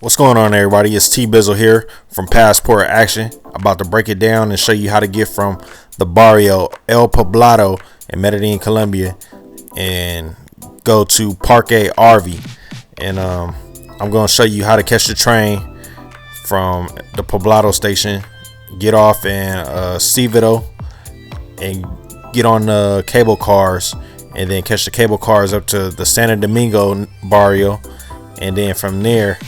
What's going on, everybody? It's T Bizzle here from Passport Action. About to break it down and show you how to get from the Barrio El Poblado in Medellin Colombia and go to Parque Arvi. And I'm going to show you how to catch the train from the Poblado Station, get off in Acedevo, and get on the cable cars, and then catch the cable cars up to the Santo Domingo Barrio, and then from there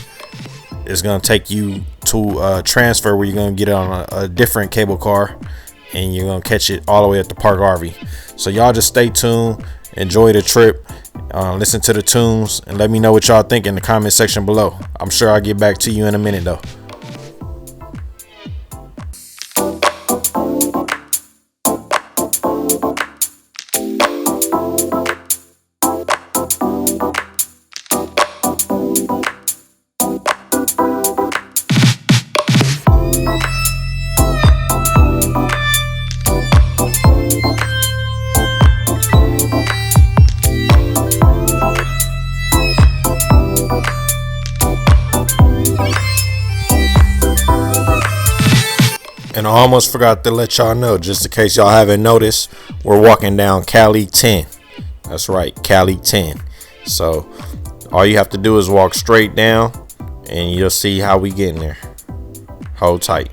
it's going to take you to a transfer where you're going to get on a different cable car, and you're going to catch it all the way at the Parque Arvi. So y'all just stay tuned, enjoy the trip, listen to the tunes, and let me know what y'all think in the comment section below. I'm sure I'll get back to you in a minute though. And I almost forgot to let y'all know, just in case y'all haven't noticed, we're walking down Calle 10. That's right, Calle 10. So all you have to do is walk straight down and you'll see how we get in there. Hold tight.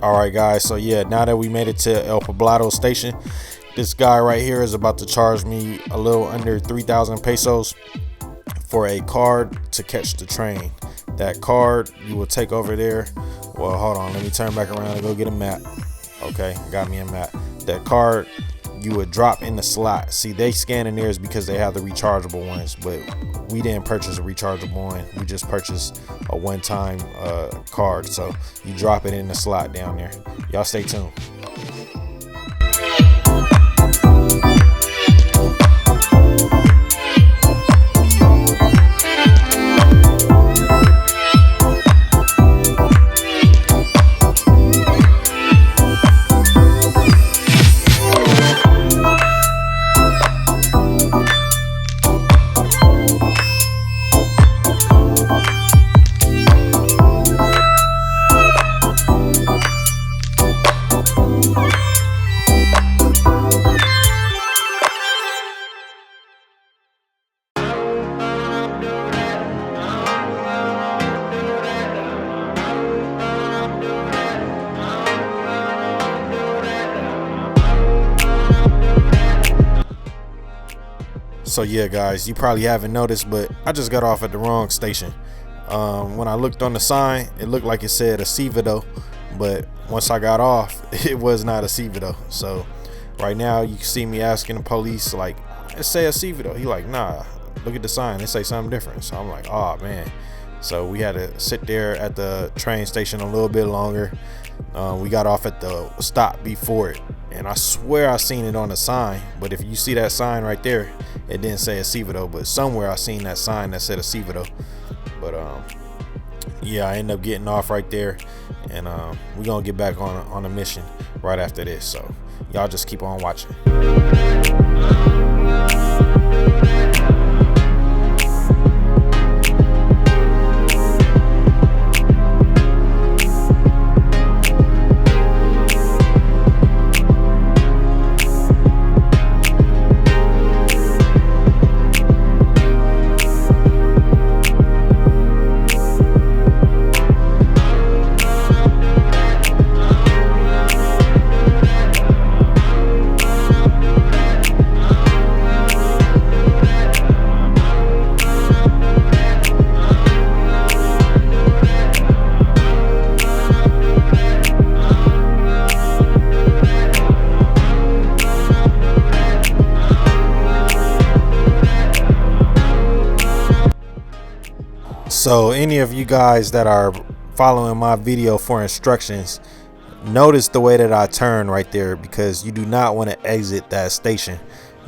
Alright guys, so yeah, now that we made it to El Poblado Station, this guy right here is about to charge me a little under 3,000 pesos for a card to catch the train. That card you will take over there. Well, hold on, let me turn back around and go get a map. Okay, got me a map. That card you would drop in the slot. See, they scan in theirs because they have the rechargeable ones, but we didn't purchase a rechargeable one. We just purchased a one-time card. So you drop it in the slot down there. Y'all stay tuned. So yeah guys, you probably haven't noticed, but I just got off at the wrong station. When I looked on the sign, it looked like it said Acedevo, but once I got off, it was not Acedevo. So right now you can see me asking the police, like, it say Acedevo. He like, nah, look at the sign, it say something different. So I'm like, oh man. So we had to sit there at the train station a little bit longer. We got off at the stop before it, and I swear I seen it on the sign, but if you see that sign right there, it didn't say Acedevo, but somewhere I seen that sign that said Acedevo. But yeah, I ended up getting off right there, and we're gonna get back on a mission right after this, so y'all just keep on watching. So any of you guys that are following my video for instructions, notice the way that I turn right there, because you do not want to exit that station,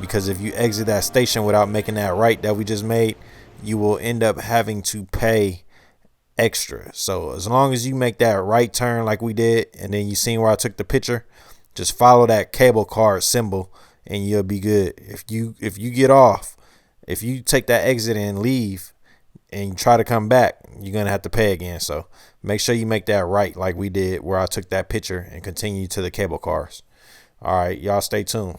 because if you exit that station without making that right that we just made, you will end up having to pay extra. So as long as you make that right turn like we did, and then you seen where I took the picture, just follow that cable car symbol and you'll be good. If you get off, if you take that exit and leave and you try to come back, you're gonna have to pay again. So make sure you make that right like we did where I took that picture, and continue to the cable cars. All right, y'all stay tuned.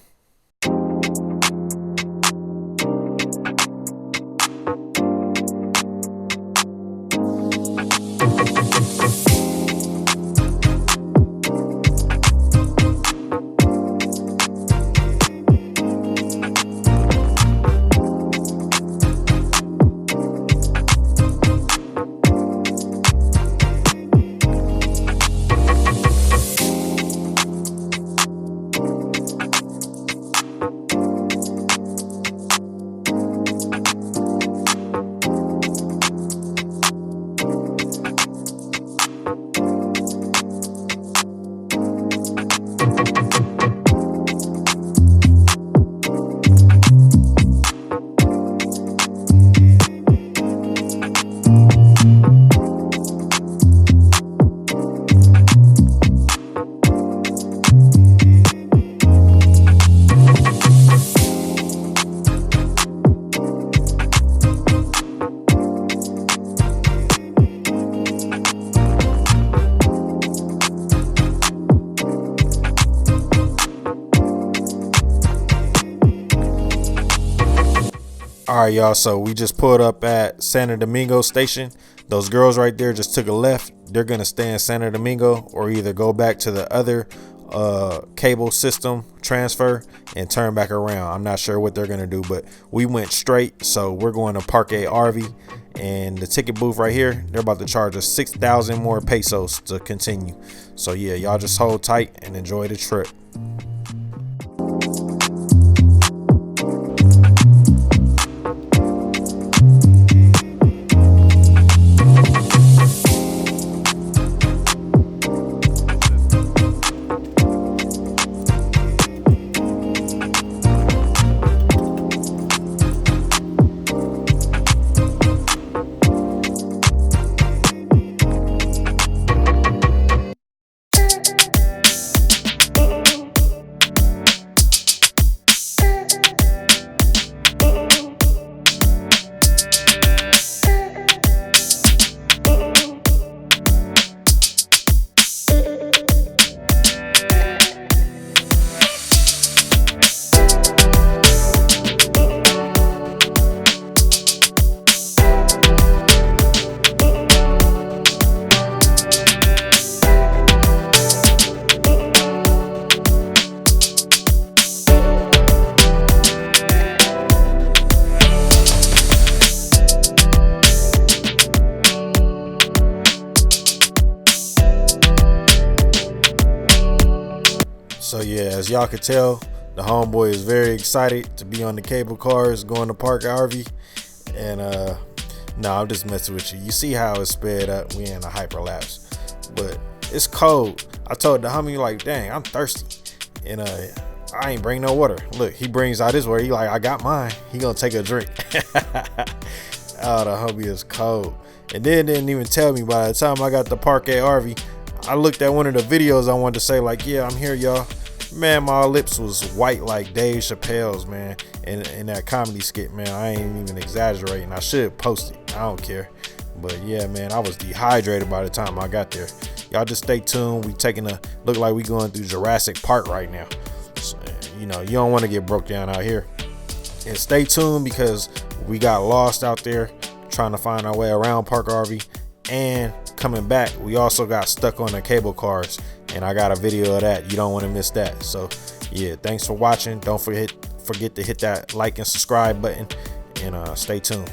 All right, y'all, so we just pulled up at Santo Domingo Station. Those girls right there just took a left. They're gonna stay in Santo Domingo, or either go back to the other cable system transfer and turn back around. I'm not sure what they're gonna do, but we went straight, so we're going to Parque Arvi, and the ticket booth right here, they're about to charge us 6,000 more pesos to continue. So yeah, y'all just hold tight and enjoy the trip. So yeah, as y'all could tell, the homeboy is very excited to be on the cable cars going to Parque Arvi. And no, I'm just messing with you. You see how it's sped up. We in a hyperlapse, but it's cold. I told the homie, like, dang, I'm thirsty, and I ain't bring no water. Look, he brings out his water. He like, I got mine. He gonna take a drink. Oh, the homie is cold. And then didn't even tell me. By the time I got to Parque Arvi, I looked at one of the videos. I wanted to say, like, yeah, I'm here, y'all. Man, my lips was white like Dave Chappelle's, man, in that comedy skit, man. I ain't even exaggerating. I should post it. I don't care. But yeah, man, I was dehydrated by the time I got there. Y'all just stay tuned. We taking a look like we going through Jurassic Park right now. So, you know, you don't want to get broke down out here. And stay tuned, because we got lost out there trying to find our way around Parque Arvi, and coming back we also got stuck on the cable cars, and I got a video of that. You don't want to miss that. So yeah, thanks for watching. Don't forget to hit that like and subscribe button, and stay tuned.